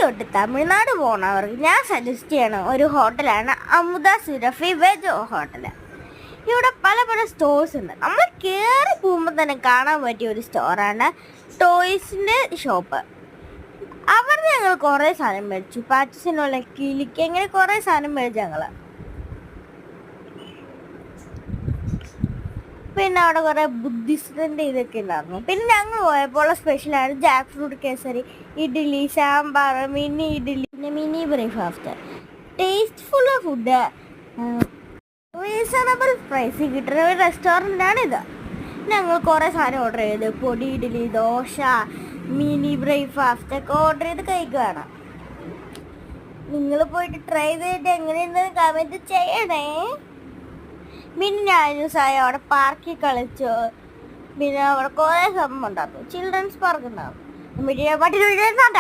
തൊട്ട് തമിഴ്നാട് പോണവർക്ക് ഞാൻ സജസ്റ്റ് ചെയ്യണ ഒരു ഹോട്ടലാണ് അമുദ സുരഫി വെജ് ഹോട്ടൽ. ഇവിടെ പല പല സ്റ്റോഴ്സ് ഉണ്ട്. നമ്മൾ കയറി പോകുമ്പോൾ തന്നെ കാണാൻ പറ്റിയ ഒരു സ്റ്റോറാണ് ടോയ്സിൻ്റെ ഷോപ്പ്. അവിടെ ഞങ്ങൾ കുറേ സാധനം മേടിച്ചു. പാച്ചസിനുള്ള കിളിക്ക് അങ്ങനെ കുറേ സാധനം മേടിച്ചു ഞങ്ങൾ. പിന്നെ അവിടെ കുറേ ബുദ്ധിസ്റ്റിൻ്റെ ഇതൊക്കെ ഉണ്ടായിരുന്നു. പിന്നെ ഞങ്ങൾ പോയപ്പോൾ സ്പെഷ്യലാണ് jackfruit kesari, idli, sambar, mini idli, പിന്നെ mini breakfast. Tasteful food, reasonable പ്രൈസിൽ കിട്ടുന്ന ഒരു റെസ്റ്റോറൻ്റാണിത്. ഞങ്ങൾ കുറേ സാധനം ഓർഡർ ചെയ്ത് പൊടി ഇഡ്ഡലി, ദോശ, മിനി ബ്രേക്ക്ഫാസ്റ്റ് ഒക്കെ ഓർഡർ ചെയ്ത് കഴിക്കുകയാണ്. നിങ്ങൾ പോയിട്ട് ട്രൈ ചെയ്തിട്ട് എങ്ങനെയുണ്ടെന്ന് കമൻറ്റ് ചെയ്യണേ. പിന്നെ ഞാനുസായി അവിടെ പാർക്കിൽ കളിച്ചു. പിന്നെ അവിടെ കുറേ സംഭവം ഉണ്ടായിരുന്നു. ചിൽഡ്രൻസ് പാർക്ക് ഉണ്ടാകും.